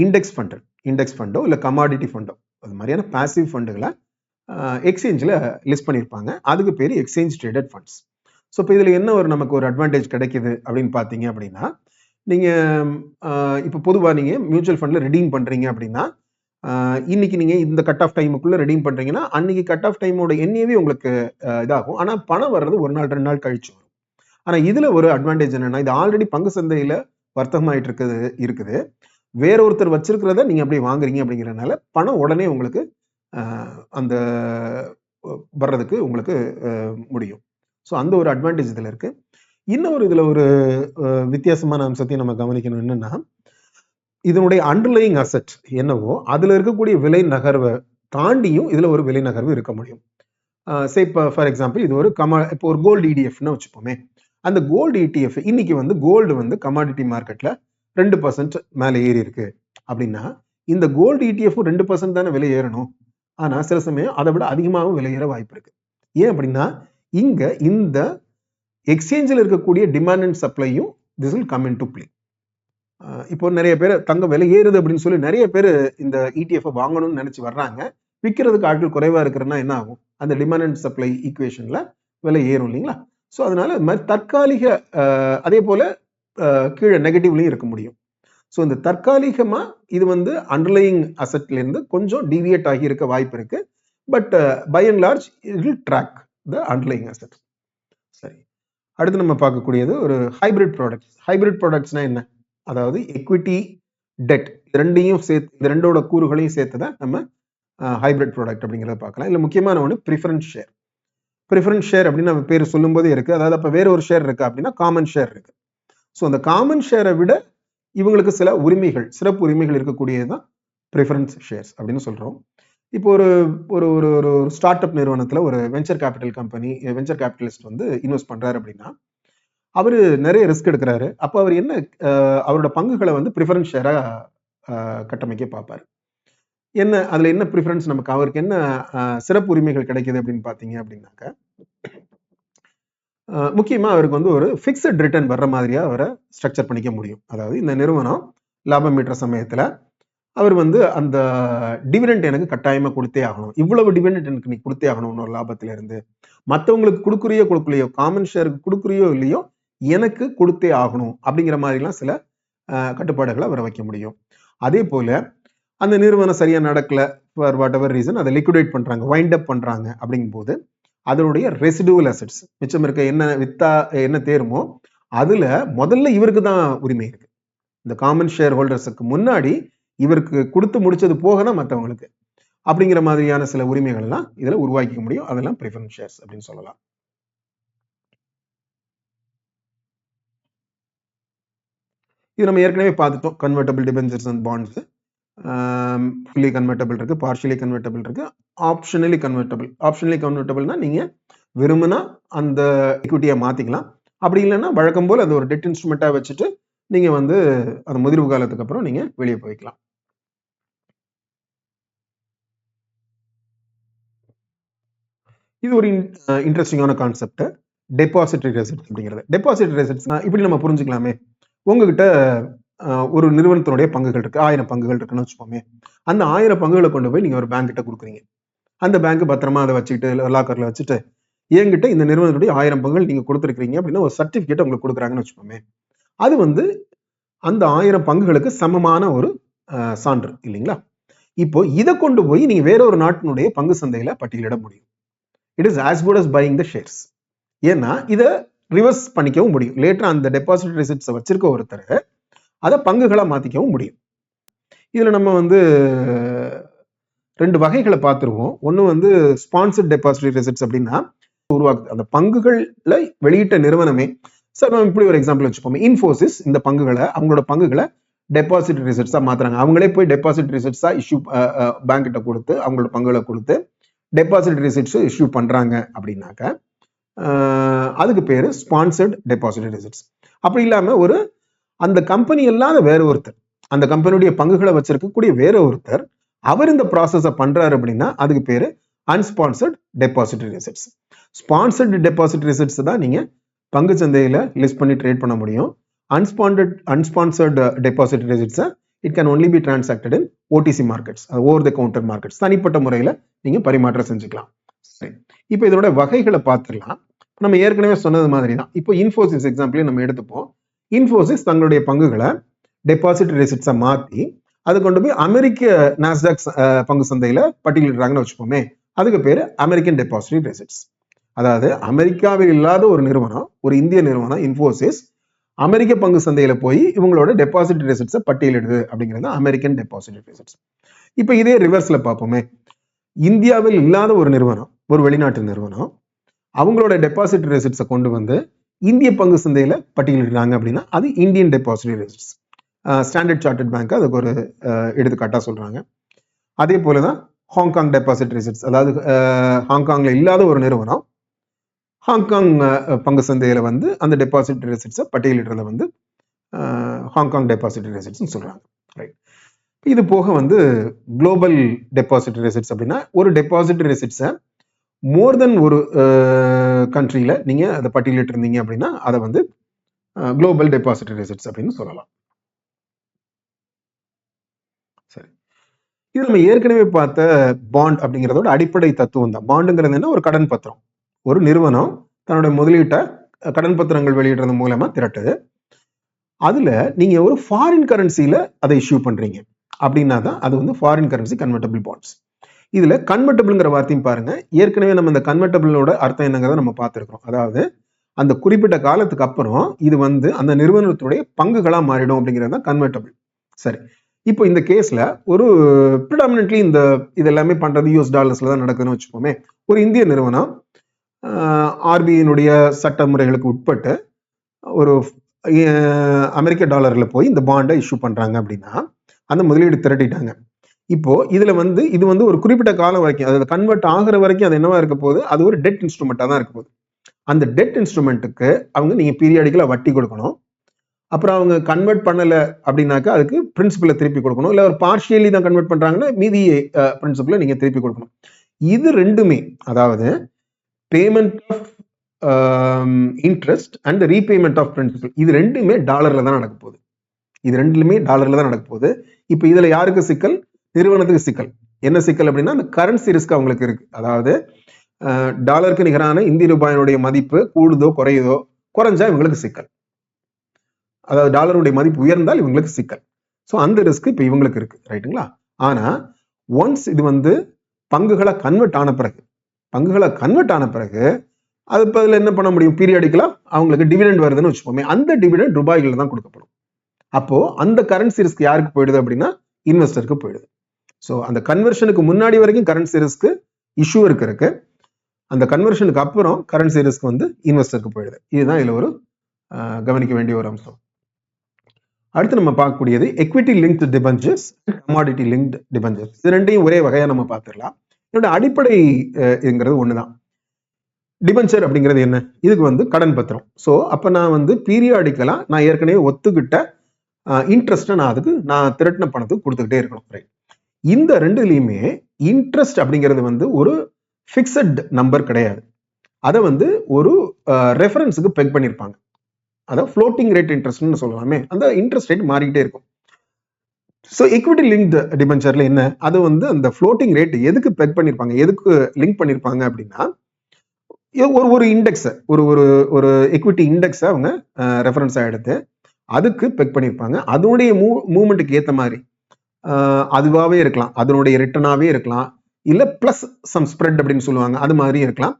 இண்டெக்ஸ் ஃபண்டோ இல்லை கமாடிட்டி ஃபண்டோ, அது மாதிரியான பாசிவ் ஃபண்டுகளை எக்ஸ்சேஞ்சில் லிஸ்ட் பண்ணியிருப்பாங்க. அதுக்கு பேர் எக்ஸ்சேஞ்ச் ட்ரேடட் ஃபண்ட்ஸ். ஸோ இப்போ இதில் என்ன நமக்கு ஒரு அட்வான்டேஜ் கிடைக்குது அப்படின்னு பார்த்தீங்க அப்படின்னா, நீங்கள் இப்போ பொதுவாக நீங்கள் மியூச்சுவல் ஃபண்டில் ரெடீம் பண்ணுறீங்க அப்படின்னா, இன்னைக்கு நீங்கள் இந்த கட் ஆஃப் டைமுக்குள்ளே ரெடீம் பண்ணுறீங்கன்னா அன்னைக்கு கட் ஆஃப் டைமோட எண்ணியவே உங்களுக்கு இதாகும். ஆனால் பணம் வர்றது 1 நாள் 2 நாள் கழிச்சு வரும். ஆனால் இதில் ஒரு அட்வான்டேஜ் என்னன்னா, இது ஆல்ரெடி பங்கு சந்தையில் வர்த்தகமாயிட்டு இருக்குது, வேற ஒருத்தர் வச்சிருக்கிறத நீங்க அப்படியே வாங்குறீங்க அப்படிங்கிறதுனால பணம் உடனே உங்களுக்கு அந்த வர்றதுக்கு உங்களுக்கு முடியும். ஸோ அந்த ஒரு அட்வான்டேஜ் இதில் இருக்கு. இன்னொரு இதுல ஒரு வித்தியாசமான அம்சத்தையும் நம்ம கவனிக்கணும். என்னன்னா, இதனுடைய அண்டர்லைங் அசெட் என்னவோ அதுல இருக்கக்கூடிய விலை நகர்வை தாண்டியும் இதுல ஒரு விலை நகர்வு இருக்க முடியும். சே இப்போ ஃபார் எக்ஸாம்பிள் இது ஒரு இப்போ ஒரு கோல்டு இடிஎஃப்னு வச்சுப்போமே. அந்த கோல்டு இடிஎஃப் இன்னைக்கு வந்து கோல்டு வந்து கமாடிட்டி மார்க்கெட்ல 2% மேலே ஏறி இருக்கு அப்படின்னா, இந்த கோல்டு இடிஎஃப் 2% தானே விலை ஏறணும். ஆனா சில சமயம் அதை விட அதிகமாகவும் விலை ஏற வாய்ப்பு இருக்கு. ஏன் அப்படின்னா, இங்க இந்த எக்ஸ்சேஞ்சில் இருக்கக்கூடிய டிமாண்ட் அண்ட் சப்ளையும் this will come into play. இப்போ நிறைய பேர் தங்கம் விலை ஏறுது அப்படின்னு சொல்லி நிறைய பேர் இந்த இடிஎஃப் வாங்கணும்னு நினைச்சு வர்றாங்க. விற்கிறதுக்கு ஆட்கள் குறைவா இருக்கிறன்னா என்ன ஆகும்? அந்த டிமாண்ட் அண்ட் சப்ளை ஈக்குவேஷன்ல விலை ஏறும் இல்லைங்களா? ஸோ அதனால இது மாதிரி தற்காலிக அதே போல கீழே நெகட்டிவ்லையும் இருக்க முடியும். ஸோ இந்த தற்காலிகமா இது வந்து அண்டர்லைங் அசெட்ல இருந்து கொஞ்சம் டீவியேட் ஆகி இருக்க வாய்ப்பு இருக்கு. But by and large it will track the underlying asset. சரி, அடுத்து நம்ம பார்க்கக்கூடியது ஒரு ஹைபிரிட் ப்ராடக்ட்ஸ். ஹைபிரிட் ப்ராடக்ட்ஸ்னா என்ன? அதாவது எக்விட்டி, டெட் ரெண்டையும் சேர்த்து, இந்த ரெண்டோட கூறுகளையும் சேர்த்து தான் நம்ம ஹைபிரிட் ப்ராடக்ட் அப்படிங்கிறத பார்க்கலாம். இல்லை முக்கியமான ஒன்று ப்ரிஃபரன்ஸ் ஷேர். ப்ரிஃபரன்ஸ் ஷேர் அப்படின்னு நம்ம பேர் சொல்லும் போதே இருக்கு. அதாவது அப்போ வேற ஒரு ஷேர் இருக்கு அப்படின்னா காமன் ஷேர் இருக்கு. ஸோ அந்த காமன் ஷேரை விட இவங்களுக்கு சில உரிமைகள், சிறப்பு உரிமைகள் இருக்கக்கூடியது தான் ப்ரிஃபரன்ஸ் ஷேர்ஸ் அப்படின்னு சொல்றோம். இப்போ ஒரு ஒரு ஒரு ஒரு ஸ்டார்ட் அப் நிறுவனத்தில் ஒரு venture capital company, venture capitalist வந்து இன்வெஸ்ட் பண்றாரு அப்படின்னா, அவரு நிறைய ரிஸ்க் எடுக்கிறாரு. அப்போ அவர் என்ன அவரோட பங்குகளை வந்து ப்ரிஃபரன்ஸ் ஷேரா கட்டமைக்க பார்ப்பாரு. என்ன அதுல என்ன ப்ரிஃபரன்ஸ் நமக்கு, அவருக்கு என்ன சிறப்பு உரிமைகள் கிடைக்குது அப்படின்னு பார்த்தீங்க அப்படின்னாக்க, முக்கியமா அவருக்கு வந்து ஒரு ஃபிக்ஸட் ரிட்டர்ன் வர்ற மாதிரியா அவரை ஸ்ட்ரக்சர் பண்ணிக்க முடியும். அதாவது இந்த நிறுவனம் லாபம் ஈட்டுற சமயத்துல அவர் வந்து அந்த டிவிடெண்ட் எனக்கு கட்டாயமா கொடுத்தே ஆகணும், இவ்வளவு டிவிடெண்ட் எனக்கு நீ கொடுத்தே ஆகணும் ஒரு லாபத்துல இருந்து, மற்றவங்களுக்கு கொடுக்குறியோ காமன் ஷேருக்கு கொடுக்குறியோ இல்லையோ எனக்கு கொடுத்தே ஆகணும் அப்படிங்கிற மாதிரிலாம் சில கட்டுப்பாடுகளை அவரை வைக்க முடியும். அதே போல அந்த நிறுவனம் சரியா நடக்கல, ஃபார் வாட் எவர் ரீசன் அதை லிக்விடேட் பண்றாங்க, வைண்ட் அப் பண்றாங்க அப்படிங்கும் போது அதனுடைய ரெசிடுவல் அசெட்ஸ் மிச்சம் இருக்க என்ன வித்தா என்ன தேருமோ அதுல முதல்ல இவருக்கு தான் உரிமை இருக்கு. இந்த காமன் ஷேர் ஹோல்டர்ஸுக்கு முன்னாடி இவருக்கு கொடுத்து முடிச்சது போக தான் மற்றவங்களுக்கு அப்படிங்கிற மாதிரியான சில உரிமைகள்லாம் இதுல உருவாக்கிக்க முடியும். அதெல்லாம் ப்ரிஃபரன்ஸ் ஷேர்ஸ் அப்படின்னு சொல்லலாம். இது நம்ம ஏற்கனவே பார்த்துட்டோம். Convertible debentures and bonds, fully convertible இருக்கு, பார்ஷியலி கன்வெர்ட்டபிள் இருக்கு, ஆப்ஷனலி கன்வெர்ட்டபிள். ஆப்ஷனலி கன்வெர்ட்டபிள்னா நீங்க விரும்பினா அந்த எக்விட்டியை மாத்திக்கலாம், அப்படி இல்லைன்னா வழக்கம் போல் அது ஒரு டெட் இன்ஸ்ட்ருமெண்டா வச்சுட்டு நீங்க வந்து அந்த முதிர்வு காலத்துக்கு அப்புறம் நீங்க வெளியே போய்க்கலாம். இது ஒரு இன்ட்ரெஸ்டிங்கான கான்செப்ட், டெபாசிட்டரி ரெசிப்ட்ஸ் அப்படிங்கிறது. டெபாசிட்டரி ரெசிப்ட்ஸ் இப்படி நம்ம புரிஞ்சுக்கலாமே. உங்ககிட்ட ஒரு நிறுவனத்தினுடைய பங்குகள் இருக்கு, 1000 பங்குகள் இருக்குன்னு வச்சுப்போமே. அந்த 1000 பங்குகளை கொண்டு போய் நீங்க ஒரு பேங்க் கிட்ட கொடுக்குறீங்க. அந்த பேங்க் பத்திரமா அதை வச்சுக்கிட்டு லாக்கர்ல வச்சுட்டு என்கிட்ட இந்த நிறுவனத்துடைய 1000 பங்குகள் நீங்க கொடுத்துருக்கீங்க அப்படின்னு ஒரு சர்டிபிகேட் உங்களுக்கு கொடுக்குறாங்கன்னு வச்சுப்போமே. அது வந்து அந்த 1000 பங்குகளுக்கு சமமான ஒரு சான்று இல்லைங்களா? இப்போ இதை கொண்டு போய் நீங்க வேற ஒரு நாட்டினுடைய பங்கு சந்தையில பட்டியலிட முடியும். It is as good as buying the shares. ஏன்னா இதை ரிவர்ஸ் பண்ணிக்கவும் முடியும். லேட்டரா அந்த டெபாசிட் ரெசிப்ட்ஸை வச்சிருக்க ஒருத்தர் அதை பங்குகளா மாத்திக்கவும் முடியும். இதுல நம்ம வந்து 2 வகைகளை பார்த்துருவோம். ஒன்று வந்து ஸ்பான்சர்ட் டெபாசிட்டரி ரெசிப்ட்ஸ் அப்படின்னா உருவாக்குது அந்த பங்குகள்ல வெளியிட்ட நிறுவனமே. சார் நம்ம இப்படி ஒரு எக்ஸாம்பிள் வச்சுப்போம். இன்ஃபோசிஸ் இந்த பங்குகளை, அவங்களோட பங்குகளை டெபாசிட் ரிசிப்ட்ஸா மாத்துறாங்க. அவங்களே போய் டெபாசிட் ரிசிப்ட்ஸா இஷ்யூ பேங்க் கிட்ட கொடுத்து அவங்களோட பங்குகளை கொடுத்து டெபாசிட் ரிசிப்ட்ஸ் இஷ்யூ பண்றாங்க அப்படின்னாக்க அதுக்கு பேரு ஸ்பான்சர்ட் டெபாசிட் ரிசிப்ட்ஸ். அப்படி இல்லாம ஒரு அந்த கம்பெனி இல்லாத வேற ஒருத்தர், அந்த கம்பெனியுடைய பங்குகளை வச்சிருக்கக்கூடிய வேற ஒருத்தர் அவர் இந்த ப்ராசஸை பண்றாரு அப்படின்னா அதுக்கு பேரு unsponsored deposit receipts. Sponsored deposit receipts தான் நீங்க பங்கு சந்தையில லிஸ்ட் பண்ணி ட்ரேட் பண்ண முடியும். Unsponsored deposit receipts it can only be transacted in OTC markets, over the counter markets. தனிப்பட்ட முறையில நீங்க பரிமாற்றம் செஞ்சுக்கலாம். சரி, இப்போ இதோட வகைகளை பார்த்துடலாம். நம்ம ஏற்கனவே சொன்னது மாதிரி தான். இப்போ இன்ஃபோசிஸ் எக்ஸாம்பிளே நம்ம எடுத்துப்போம். இன்ஃபோசிஸ் தங்களுடைய பங்குகளை டெபாசிட் ரெசிப்ட்ஸை மாற்றி அது கொண்டு போய் அமெரிக்க நாஸ்டாக் பங்கு சந்தையில பட்டியலிடுறாங்கன்னு வச்சுப்போமே. அதுக்கு பேரு அமெரிக்கன் டெபாசிட்டரி ரெசிப்ட்ஸ். அதாவது அமெரிக்காவில் இல்லாத ஒரு நிறுவனம், ஒரு இந்திய நிறுவனம் இன்ஃபோசிஸ் அமெரிக்க பங்கு சந்தையில போய் இவங்களோட டெபாசிட் ரெசிப்ட்ஸை பட்டியலிடுது அப்படிங்கிறது அமெரிக்கன் டெபாசிட் ரெசிப்ட்ஸ். இப்போ இதே ரிவர்ஸ்ல பார்ப்போமே. இந்தியாவில் இல்லாத ஒரு நிறுவனம், ஒரு வெளிநாட்டு நிறுவனம், அவங்களோட டெபாசிட் ரெசிப்ட்ஸை கொண்டு வந்து இந்திய பங்கு சந்தையில் பட்டியலிடுறாங்க அப்படின்னா அது Indian depository receipts. Standard chartered bank அதுக்கு ஒரு எடுத்துக்காட்டாக சொல்கிறாங்க. அதே போல தான் ஹாங்காங் டெபாசிட் ரெசிப்ட்ஸ், அதாவது ஹாங்காங்கில் இல்லாத ஒரு நிறுவனம் ஹாங்காங் பங்கு சந்தையில் வந்து அந்த டெபாசிட் ரெசிப்ட்ஸை பட்டியலிடுறத வந்து ஹாங்காங் டெபாசிட் ரெசிப்ட்ஸ்னு சொல்கிறாங்க. ரைட். இது போக வந்து குளோபல் டெபாசிட் ரெசிப்ட்ஸ் அப்படின்னா ஒரு டெபாசிட் ரெசிப்ட்ஸை மோர் தென் ஒரு கண்ட்ரியில் நீங்கள் அதை பட்டியலிட்டு இருந்தீங்க அப்படின்னா அதை வந்து குளோபல் டெபாசிட் ரெசிப்ட்ஸ் அப்படின்னு சொல்லலாம். சரி, இது நம்ம ஏற்கனவே பார்த்த பாண்ட் அப்படிங்கிறதோட அடிப்படை தத்துவம் தான். பாண்டுங்கிறது என்ன? ஒரு கடன் பத்திரம். ஒரு நிறுவனம் தன்னுடைய முதலீட்டை கடன் பத்திரங்கள் வெளியிடுறது மூலமா திரட்டுது. அதுல நீங்க ஒரு ஃபாரின் கரன்சியில அதை இஷ்யூ பண்றீங்க அப்படின்னா தான் அது வந்து ஃபாரின் கரன்சி கன்வெர்ட்டபிள் பாண்ட்ஸ். இதுல கன்வெர்ட்டபிள்ங்கிற வார்த்தையும் பாருங்க. ஏற்கனவே நம்ம இந்த கன்வெர்ட்டபிளோட அர்த்தம் என்னங்கிறத நம்ம பார்த்துருக்கோம். அதாவது அந்த குறிப்பிட்ட காலத்துக்கு அப்புறம் இது வந்து அந்த நிறுவனத்துடைய பங்குகளா மாறிடும் அப்படிங்கிறது தான் கன்வெர்ட்டபிள். சரி, இப்போ இந்த கேஸ்ல ஒரு ப்ரிடாமினன்ட்லி இந்த இது எல்லாமே பண்றது யூஎஸ் டாலர்ஸ்ல தான் நடக்குதுன்னு வச்சுப்போமே. ஒரு இந்திய நிறுவனம் ஆர்பிஐனுடைய சட்ட முறைகளுக்கு உட்பட்டு ஒரு அமெரிக்க டாலர்ல போய் இந்த பாண்டை இஷ்யூ பண்றாங்க அப்படின்னா அந்த முதலீடு திரட்டிட்டாங்க. இப்போ இதுல வந்து இது வந்து ஒரு குறிப்பிட்ட காலம் வரைக்கும், அதாவது கன்வெர்ட் ஆகிற வரைக்கும் அது என்னவா இருக்க போகுது? அது ஒரு டெட் இன்ஸ்ட்ருமெண்டா தான் இருக்க போகுது. அந்த டெட் இன்ஸ்ட்ருமெண்ட்டுக்கு அவங்க நீங்க பீரியாடிக்கலா வட்டி கொடுக்கணும். அப்புறம் அவங்க கன்வெர்ட் பண்ணல அப்படின்னாக்கா அதுக்கு பிரின்சிபலை திருப்பி கொடுக்கணும். இல்ல ஒரு பார்ஷியலி தான் கன்வெர்ட் பண்றாங்கன்னா மீதி பிரின்சிபலை நீங்க திருப்பி கொடுக்கணும். இது ரெண்டுமே, அதாவது payment of interest and repayment of principal, இது ரெண்டுமே டாலர்ல தான் நடக்க போகுது. இது ரெண்டுமே டாலர்ல தான் நடக்க போகுது. இப்போ இதுல யாருக்கு சிக்கல்? நிறுவனத்துக்கு சிக்கல். என்ன சிக்கல் அப்படின்னா அந்த கரன்சி ரிஸ்க் அவங்களுக்கு இருக்கு. அதாவது டாலருக்கு நிகரான இந்திய ரூபாயினுடைய மதிப்பு கூடுதோ குறையுதோ, குறைஞ்சா இவங்களுக்கு சிக்கல். அதாவது டாலருடைய மதிப்பு உயர்ந்தால் இவங்களுக்கு சிக்கல். ஸோ அந்த ரிஸ்க் இப்போ இவங்களுக்கு இருக்கு. ரைட்டுங்களா? ஆனா ஒன்ஸ் இது வந்து பங்குகளை கன்வெர்ட் ஆன பிறகு அது இப்போ அதில் என்ன பண்ண முடியும்? பீரியாடிக்கலா அவங்களுக்கு டிவிடெண்ட் வருதுன்னு வச்சுப்போமே. அந்த டிவிடெண்ட் ரூபாய்கள் தான் கொடுக்கப்படும். அப்போ அந்த கரன்சி ரிஸ்க் யாருக்கு போயிடுது அப்படின்னா இன்வெஸ்டருக்கு போயிடுது. ஸோ அந்த கன்வர்ஷனுக்கு முன்னாடி வரைக்கும் கரன்சி ரிஸ்க் இஷ்யூருக்கு இருக்கு. அந்த கன்வர்ஷனுக்கு அப்புறம் கரன்சி ரிஸ்க் வந்து இன்வெஸ்டருக்கு போயிடுது. இதுதான் இதுல ஒரு கவனிக்க வேண்டிய ஒரு அம்சம். அடுத்து நம்ம பார்க்கக்கூடியது equity linked debentures, commodity linked debentures. இது ரெண்டையும் ஒரே வகையா நம்ம பார்த்துடலாம். இதோட அடிப்படைங்கிறது ஒண்ணுதான். டிபெஞ்சர் அப்படிங்கிறது என்ன? இதுக்கு வந்து கடன் பத்திரம். ஸோ அப்ப நான் வந்து பீரியாடிக்கலா நான் ஏற்கனவே ஒத்துக்கிட்ட இன்ட்ரெஸ்ட்டை நான் திரட்டின பணத்துக்கு கொடுத்துக்கிட்டே இருக்கணும். ரைட். இந்த ரெண்டுலையுமே இன்ட்ரெஸ்ட் அப்படிங்கிறது வந்து ஒரு ஃபிக்ஸட் நம்பர் கிடையாது. அதை வந்து ஒரு ரெஃபரன்ஸுக்கு பெக் பண்ணியிருப்பாங்க. அதாவது ஃப்ளோட்டிங் ரேட் இன்ட்ரெஸ்ட்னு சொல்லலாமே. அந்த இன்ட்ரெஸ்ட் ரேட் மாறிக்கிட்டே இருக்கும். ஸோ எக்விட்டி லிங்க்டு டிபெஞ்சர்ல என்ன? அது வந்து அந்த ஃப்ளோட்டிங் ரேட் எதுக்கு பெக் பண்ணியிருப்பாங்க, எதுக்கு லிங்க் பண்ணியிருப்பாங்க அப்படின்னா ஒரு இண்டெக்ஸை ஒரு எக்விட்டி இண்டெக்ஸை அவங்க ரெஃபரன்ஸாக எடுத்து அதுக்கு பெக் பண்ணியிருப்பாங்க. அதனுடைய மூவ்மெண்ட்டுக்கு ஏற்ற மாதிரி அதுவாகவே இருக்கலாம், அதனுடைய ரிட்டர்னாகவே இருக்கலாம், இல்லை பிளஸ் சம் ஸ்ப்ரெட் அப்படின்னு சொல்லுவாங்க, அது மாதிரி இருக்கலாம்.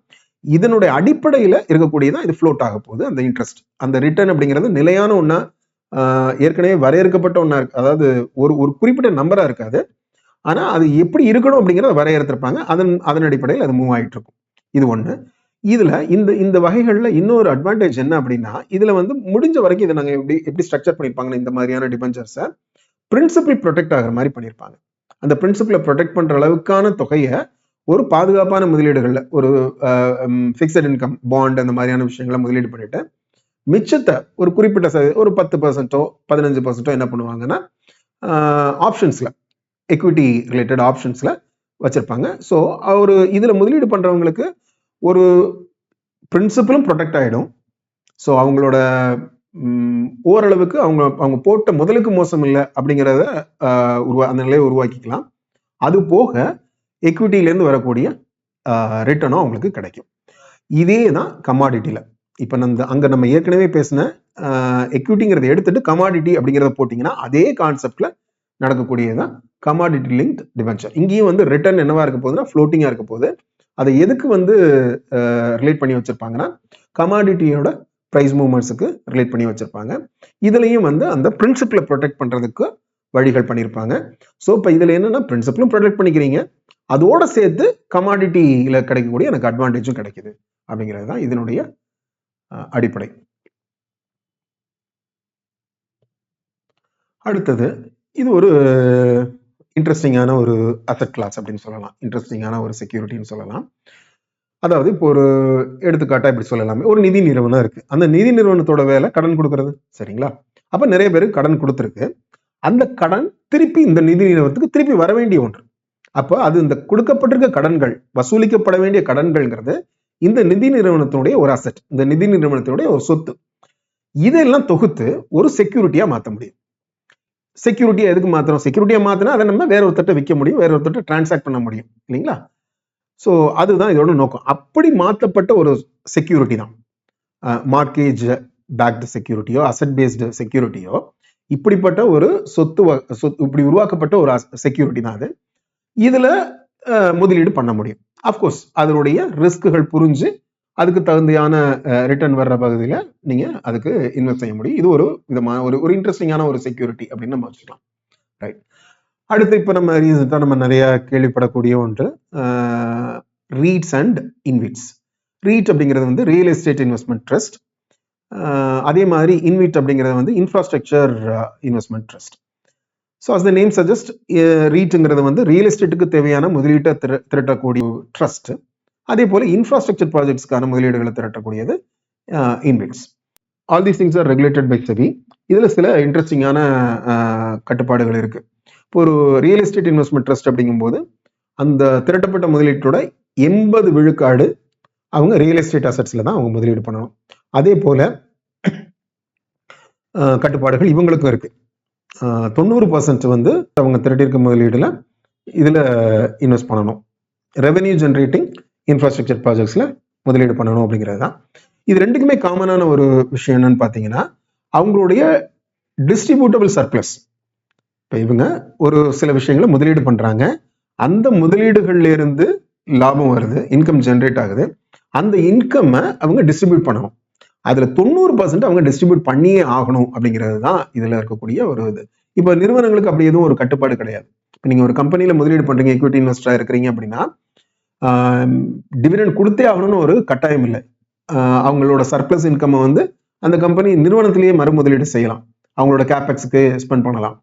இதனுடைய அடிப்படையில் இருக்கக்கூடியதான் இது ஃப்ளோட் ஆக போகுது. அந்த இன்ட்ரெஸ்ட், அந்த ரிட்டர்ன் அப்படிங்கிறது நிலையான ஒன்றா ஏற்கனவே வரையறுக்கப்பட்ட ஒன்றா இருக்கு. அதாவது ஒரு குறிப்பிட்ட நம்பராக இருக்காது. ஆனால் அது எப்படி இருக்கணும் அப்படிங்கிறத வரையறுத்திருப்பாங்க. அதன் அடிப்படையில் அது மூவ் ஆகிட்டு இருக்கும். இது ஒன்று. இதுல இந்த வகைகள்ல இன்னொரு அட்வான்டேஜ் என்ன அப்படின்னா, இதுல வந்து முடிஞ்ச வரைக்கும் இதை நாங்க எப்படி ஸ்ட்ரக்சர் பண்ணிருப்பாங்கன்னா, இந்த மாதிரியான டிபெஞ்சர்ஸை பிரின்சிபல் ப்ரொடெக்ட் ஆகிற மாதிரி பண்ணியிருப்பாங்க. அந்த பிரின்சிபலை ப்ரொடெக்ட் பண்ற அளவுக்கான தொகையை ஒரு பாதுகாப்பான முதலீடுகள்ல, ஒரு ஃபிக்ஸட் இன்கம் பாண்ட் அந்த மாதிரியான விஷயங்களை முதலீடு பண்ணிட்டு மிச்சத்தை ஒரு குறிப்பிட்ட ஒரு 10% 15% என்ன பண்ணுவாங்கன்னா ஆப்ஷன்ஸ்ல, எக்விட்டி ரிலேட்டட் ஆப்ஷன்ஸ்ல வச்சிருப்பாங்க. ஸோ ஒரு இதுல முதலீடு பண்றவங்களுக்கு ஒரு பிரின்சிபலும் ப்ரொடெக்ட் ஆகிடும். ஸோ அவங்களோட ஓரளவுக்கு அவங்க போட்ட முதலுக்கு மோசம் இல்லை அப்படிங்கிறத அந்த நிலையை உருவாக்கிக்கலாம். அது போக எக்விட்டிலேருந்து வரக்கூடிய ரிட்டர்னும் அவங்களுக்கு கிடைக்கும். இதே தான் கமாடிட்டியில். இப்போ அங்கே நம்ம ஏற்கனவே பேசின எக்விட்டிங்கிறத எடுத்துட்டு கமாடிட்டி அப்படிங்கிறத போட்டிங்கன்னா அதே கான்செப்ட்ல நடக்கக்கூடியதான் கமாடிட்டி லிங்க்ட் டிபெஞ்சர். இங்கேயும் வந்து ரிட்டர்ன் என்னவா இருக்க போகுதுன்னா ஃப்ளோட்டிங்காக இருக்க போகுது. அதை எதுக்கு வந்து ரிலேட் பண்ணி வச்சிருப்பாங்கன்னா கமாடிட்டியோட ப்ரைஸ் மூவ்மெண்ட்ஸுக்கு ரிலேட் பண்ணி வச்சிருப்பாங்க. இதுலையும் வந்து அந்த பிரின்சிபலை ப்ரொடெக்ட் பண்றதுக்கு வழிகள் பண்ணியிருப்பாங்க. ஸோ இப்போ இதுல என்னன்னா பிரின்சிபலும் ப்ரொடெக்ட் பண்ணிக்கிறீங்க, அதோட சேர்த்து கமாடிட்டியில கிடைக்கக்கூடிய எனக்கு அட்வான்டேஜும் கிடைக்குது அப்படிங்கிறது தான் இதனுடைய அடிப்படை. அடுத்தது இது ஒரு இன்ட்ரெஸ்டிங்கான ஒரு அசெட் கிளாஸ் அப்படின்னு சொல்லலாம், இன்ட்ரெஸ்டிங்கான ஒரு செக்யூரிட்டின்னு சொல்லலாம். அதாவது இப்போ ஒரு எடுத்துக்காட்டா இப்படி சொல்லலாமே, ஒரு நிதி நிறுவனம் இருக்கு. அந்த நிதி நிறுவனத்தோட வேலை கடன் கொடுக்கறது, சரிங்களா? அப்ப நிறைய பேருக்கு கடன் கொடுத்துருக்கு. அந்த கடன் திருப்பி இந்த நிதி நிறுவனத்துக்கு திருப்பி வர வேண்டிய ஒன்று. அப்ப அது இந்த கொடுக்கப்பட்டிருக்க கடன்கள், வசூலிக்கப்பட வேண்டிய கடன்கள்ங்கிறது இந்த நிதி நிறுவனத்தினுடைய ஒரு அசெட், இந்த நிதி நிறுவனத்தினுடைய ஒரு சொத்து. இதெல்லாம் தொகுத்து ஒரு செக்யூரிட்டியா மாற்ற முடியும். செக்யூரிட்டியா எதுக்கு மாத்திரம்? செக்யூரிட்டியா மாத்தினா அதை நம்ம வேற ஒருத்தட்ட விற்க முடியும், வேற ஒருத்தட்ட டிரான்சாக்ட் பண்ண முடியும், இல்லைங்களா? ஸோ அதுதான் இதோட நோக்கம். அப்படி மாற்றப்பட்ட ஒரு செக்யூரிட்டி தான் மார்க்கேஜ் பேக்டு செக்யூரிட்டியோ அசெட் பேஸ்டு செக்யூரிட்டியோ, இப்படிப்பட்ட ஒரு சொத்து இப்படி உருவாக்கப்பட்ட ஒரு செக்யூரிட்டி தான் அது. இதுல முதலீடு பண்ண முடியும். அப்கோர்ஸ் அதனுடைய ரிஸ்க்குகள் புரிஞ்சு அதுக்கு தகுந்தியான ரிட்டர்ன் வர்ற பகுதியில் நீங்க அதுக்கு இன்வெஸ்ட் செய்ய முடியும். இது ஒரு விதமான ஒரு இன்ட்ரெஸ்டிங்கான ஒரு செக்யூரிட்டி அப்படின்னு நம்ம வச்சுக்கலாம். ரைட். அடுத்து இப்போ நம்ம ரீசெண்டாக நம்ம நிறைய கேள்விப்படக்கூடிய ஒன்று ரீட்ஸ் அண்ட் இன்விட்ஸ். ரீட் அப்படிங்கிறது வந்து ரியல் எஸ்டேட் இன்வெஸ்ட்மெண்ட் ட்ரஸ்ட். அதே மாதிரி இன்விட் அப்படிங்கிறது வந்து infrastructure investment trust. So as the name suggest, ரீட்டுங்கிறது வந்து ரியல் எஸ்டேட்டுக்கு தேவையான முதலீட்டை திரட்டக்கூடிய ட்ரஸ்ட். அதே போல இன்ஃப்ராஸ்ட்ரக்சர் ப்ராஜெக்ட்ஸ்க்கான முதலீடுகளை திரட்டக்கூடியது InvITs. All these things are regulated by SEBI. இதுல சில இன்ட்ரெஸ்டிங்கான கட்டுப்பாடுகள் இருக்கு. இப்போ ஒரு ரியல் எஸ்டேட் இன்வெஸ்ட்மெண்ட் ட்ரஸ்ட் அப்படிங்கும்போது அந்த திரட்டப்பட்ட முதலீட்டோட 80 விழுக்காடு அவங்க ரியல் எஸ்டேட் அசட்ஸ்ல தான் அவங்க முதலீடு பண்ணணும். அதே போல கட்டுப்பாடுகள் இவங்களுக்கும் இருக்கு. 90% வந்து அவங்க திரட்டியிருக்க முதலீடுல இதுல இன்வெஸ்ட் பண்ணணும். ரெவென்யூ ஜென்ரேட்டிங் இன்ஃப்ராஸ்ட்ரக்சர் ப்ராஜெக்ட்ஸ்ல முதலீடு பண்ணணும் அப்படிங்கிறது தான். இது ரெண்டுக்குமே காமனான ஒரு விஷயம் என்னன்னு பார்த்தீங்கன்னா, அவங்களுடைய டிஸ்ட்ரிபியூட்டபிள் சர்ப்ளஸ். இப்போ இவங்க ஒரு சில விஷயங்களை முதலீடு பண்றாங்க, அந்த முதலீடுகள்ல இருந்து லாபம் வருது, இன்கம் ஜென்ரேட் ஆகுது. அந்த இன்கம்மை அவங்க டிஸ்ட்ரிபியூட் பண்ணணும். அதுல 90% அவங்க டிஸ்ட்ரிபியூட் பண்ணியே ஆகணும் அப்படிங்கிறது தான் இதுல இருக்கக்கூடிய ஒரு இது. இப்போ நிறுவனங்களுக்கு அப்படி எதுவும் ஒரு கட்டுப்பாடு கிடையாது. இப்போ நீங்க ஒரு கம்பெனியில முதலீடு பண்றீங்க, ஈக்விட்டி இன்வெஸ்டரா இருக்கிறீங்க அப்படின்னா டிவிடெண்ட் கொடுத்தே ஆகணும்னு ஒரு கட்டாயம் இல்லை. அவங்களோட சர்ப்ளஸ் இன்கம் வந்து அந்த கம்பெனி நிறுவனத்திலேயே மறுமுதலீடு செய்யலாம், அவங்களோட கேபெக்ஸுக்கு ஸ்பெண்ட் பண்ணலாம்.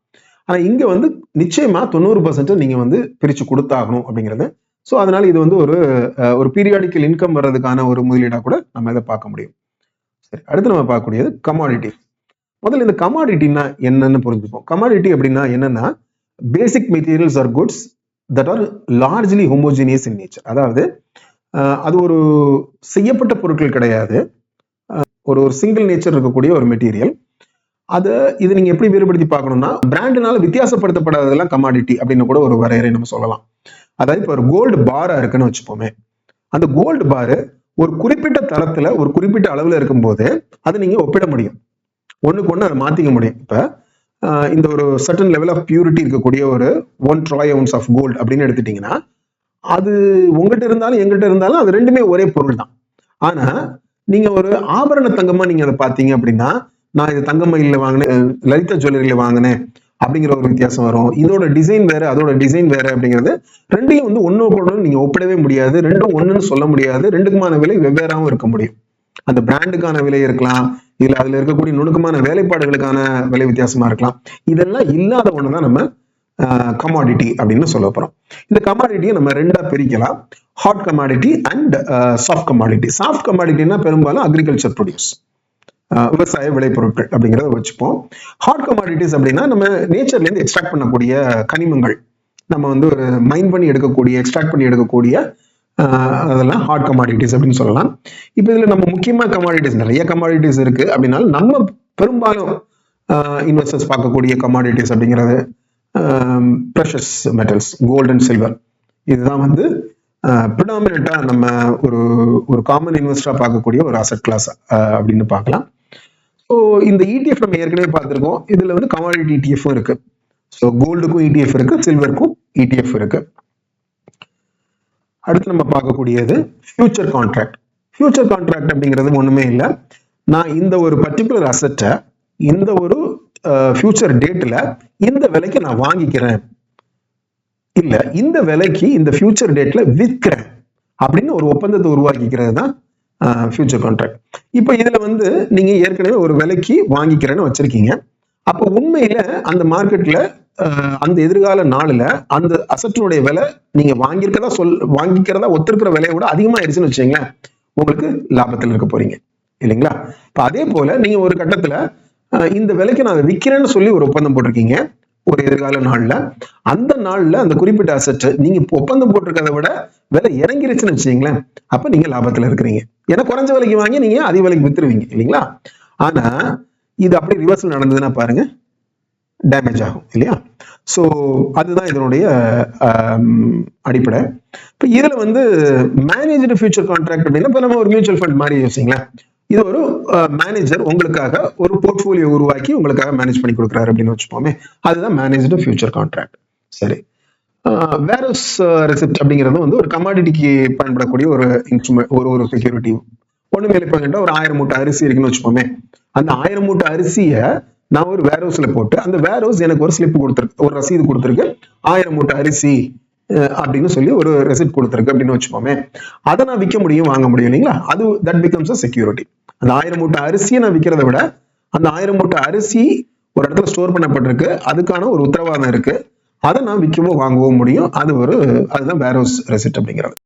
ஆனா இங்க வந்து நிச்சயமா 90% நீங்க வந்து பிரிச்சு கொடுத்தாகணும் அப்படிங்கிறது. ஸோ அதனால இது வந்து ஒரு பீரியாடிக்கல் இன்கம் வர்றதுக்கான ஒரு முதலீடா கூட நம்ம இதை பார்க்க முடியும். சரி, அடுத்து நம்ம பார்க்கக்கூடியது கமாடிட்டி. முதல்ல இந்த கமாடிட்டின்னா என்னன்னு புரிஞ்சுப்போம். கமாடிட்டி அப்படின்னா என்னன்னா, basic materials or goods that are largely homogeneous in nature. அதாவது அது ஒரு செய்யப்பட்ட பொருட்கள் கிடையாது, ஒரு சிங்கிள் நேச்சர் இருக்கக்கூடிய ஒரு மெட்டீரியல். இது நீங்க எப்படி வேறுபடுத்தி பார்க்கணும்னா, பிராண்டுனால வித்தியாசப்படுத்தப்படாததெல்லாம் கமாடிட்டி அப்படின்னு கூட ஒரு வரையறை நம்ம சொல்லலாம். அதாவது இப்போ ஒரு கோல்டு பாரா இருக்குன்னு வச்சுப்போமே, அந்த கோல்டு பாரு ஒரு குறிப்பிட்ட தரத்துல ஒரு குறிப்பிட்ட அளவுல இருக்கும்போது அதை நீங்க ஒப்பிட முடியும், ஒண்ணுக்கு ஒண்ணு அதை மாத்திக்க முடியும். இப்ப இந்த ஒரு சர்டன் லெவல் ஆஃப் பியூரிட்டி இருக்கக்கூடிய ஒரு 1 troy ounce ஆஃப் கோல்டு அப்படின்னு எடுத்துட்டீங்கன்னா, அது உங்ககிட்ட இருந்தாலும் எங்கிட்ட இருந்தாலும் அது ரெண்டுமே ஒரே பொருள் தான். ஆனா நீங்க ஒரு ஆபரண தங்கமா நீங்க அதை பார்த்தீங்க அப்படின்னா, நான் இது தங்கமயில வாங்கினேன், லலிதா ஜுவல்லரியில வாங்கினேன் அப்படிங்கிற ஒரு வித்தியாசம் வரும். இதோட டிசைன் வேற, அதோட டிசைன் வேற அப்படிங்கிறது ரெண்டையும் வந்து ஒன்னோட நீங்க ஒப்பிடவே முடியாது, ரெண்டும் ஒண்ணுன்னு சொல்ல முடியாது. ரெண்டுக்குமான விலை வெவ்வேறாகவும் இருக்க முடியும். அந்த பிராண்டுக்கான விலை இருக்கலாம், இல்ல அதுல இருக்கக்கூடிய நுணுக்கமான வேலைப்பாடுகளுக்கான விலை வித்தியாசமா இருக்கலாம். இதெல்லாம் இல்லாத ஒண்ணுதான் நம்ம கமாடிட்டி அப்படின்னு சொல்ல போறோம். இந்த கமாடிட்டியை நம்ம ரெண்டா பிரிக்கலாம், hard commodity and soft commodity. Soft கமாடிட்டினா பெரும்பாலும் அக்ரிகல்ச்சர் ப்ரொடியூஸ், விவசாய விளைபொருட்கள் அப்படிங்கிறத வச்சுப்போம். ஹாட் கமாடிட்டிஸ் அப்படின்னா நம்ம நேச்சர்ல இருந்து எக்ஸ்ட்ராக்ட் பண்ணக்கூடிய கனிமங்கள், நம்ம வந்து ஒரு மைன் பண்ணி எடுக்கக்கூடிய, எக்ஸ்ட்ராக்ட் பண்ணி எடுக்கக்கூடிய அதெல்லாம் ஹாட் கமாடிட்டிஸ் அப்படின்னு சொல்லலாம். இப்போ இதுல நம்ம முக்கியமா கமாடிட்டிஸ், நிறைய கமாடிட்டிஸ் இருக்கு அப்படின்னாலும் நம்ம பெரும்பாலும் இன்வெஸ்டர்ஸ் பார்க்கக்கூடிய கமாடிட்டிஸ் அப்படிங்கிறது precious metals, gold and silver. இதுதான் வந்து ப்ரிடாமினண்டா நம்ம ஒரு காமன் இன்வெஸ்டரா பார்க்கக்கூடிய ஒரு அசெட் கிளாஸ் அப்படின்னு பார்க்கலாம். ஸோ இந்த இடிஎஃப் நம்ம ஏற்கனவே பார்த்துருக்கோம். இதுல வந்து கமாடிட்டி இடிஎஃப்பும் இருக்கு. ஸோ கோல்டுக்கும் இடிஎஃப் இருக்கு, சில்வருக்கும் இடிஎஃப் இருக்கு. அடுத்து நம்ம பார்க்கக்கூடியது ஃபியூச்சர் கான்ட்ராக்ட். ஃபியூச்சர் கான்ட்ராக்ட் அப்படிங்கிறது ஒண்ணுமே இல்லை, நான் இந்த ஒரு பர்டிகுலர் அசெட்டை இந்த ஒரு ஃபியூச்சர் டேட்ல இந்த விலைக்கு நான் வாங்கிக்கிறேன், இல்ல இந்த விலைக்கு இந்த ஃபியூச்சர் டேட்ல விற்கிறேன் அப்படின்னு ஒரு ஒப்பந்தத்தை உருவாக்கிக்கிறது தான் ஃபியூச்சர் கான்ட்ராக்ட். இப்போ இதுல வந்து நீங்க ஏற்கனவே ஒரு விலைக்கு வாங்கிக்கிறேன்னு வச்சிருக்கீங்க, அப்போ உண்மையில அந்த மார்க்கெட்ல அந்த எதிர்கால நாளில் அந்த அசட்டினுடைய விலை நீங்க வாங்கிக்கிறதா ஒத்துருக்கிற விலையை விட அதிகமாயிருச்சுன்னு வச்சுங்களேன், உங்களுக்கு லாபத்தில் இருக்க போறீங்க இல்லைங்களா? இப்போ அதே போல நீங்க ஒரு கட்டத்துல இந்த விலைக்கு நான் விற்கிறேன்னு சொல்லி ஒரு ஒப்பந்தம் போட்டிருக்கீங்க ஒரு எதிர்கால நாள்ல. அந்த நாள்ல அந்த குறிப்பிட்ட அசட் நீங்க ஒப்பந்தம் போட்டிருக்கிறத விட விலை இறங்கிருச்சுன்னு வச்சுங்களேன், அப்ப நீங்க லாபத்துல இருக்கிறீங்க. ஏன்னா குறைஞ்ச விலைக்கு வாங்கி நீங்க அதிக விலைக்கு வித்துருவீங்க இல்லைங்களா? ஆனா இது அப்படி ரிவர்சல் நடந்ததுன்னா பாருங்க, டேமேஜ் ஆகும் இல்லையா? ஸோ அதுதான் இதனுடைய அடிப்படை. இப்போ இதுல மேனேஜ்டு ஃபியூச்சர் கான்ட்ராக்ட் அப்படின்னா இப்போ நம்ம ஒரு மியூச்சுவல் ஃபண்ட் மாதிரி யோசிங்களேன். இது ஒரு மேனேஜர் உங்களுக்காக ஒரு போர்ட்ஃபோலியோ உருவாக்கி உங்களுக்காக மேனேஜ் பண்ணி கொடுக்குறாரு அப்படின்னு வச்சுப்போமே, அதுதான் மேனேஜ்டு ஃபியூச்சர் கான்ட்ராக்ட். சரி, வேரோஸ் ரெசிப்ட் அப்படிங்கிறது ஒரு கமாடிட்டிக்கு பயன்படக்கூடிய ஒரு இன்ஸ்ட்ருமெண்ட், ஒரு செக்யூரிட்டி. ஒண்ணுமே இப்போ ஒரு 1000 மூட்டை அரிசி இருக்குன்னு வச்சுப்போமே, அந்த 1000 மூட்டை அரிசியை நான் ஒரு வேர்ஹவுஸ்ல போட்டு அந்த வேர்ஹவுஸ் எனக்கு ஒரு ஸ்லிப் கொடுத்துருக்கு, ஒரு ரசீது கொடுத்துருக்கு, 1000 மூட்டை அரிசி அப்படின்னு சொல்லி ஒரு ரெசிப்ட் கொடுத்துருக்கு அப்படின்னு வச்சுப்போமே, அதை நான் விற்க முடியும், வாங்க முடியும் இல்லைங்களா? அது தட் பிகம்ஸ் அ செக்யூரிட்டி. அந்த 1000 மூட்டை அரிசியை நான் விற்கிறத விட அந்த 1000 மூட்டை அரிசி ஒரு இடத்துல ஸ்டோர் பண்ணப்பட்டிருக்கு, அதுக்கான ஒரு உத்தரவாதம் இருக்கு, அதை நான் விற்கவோ வாங்கவோ முடியும். அதுதான் வேர்ஹவுஸ் ரெசிப்ட் அப்படிங்கிறது.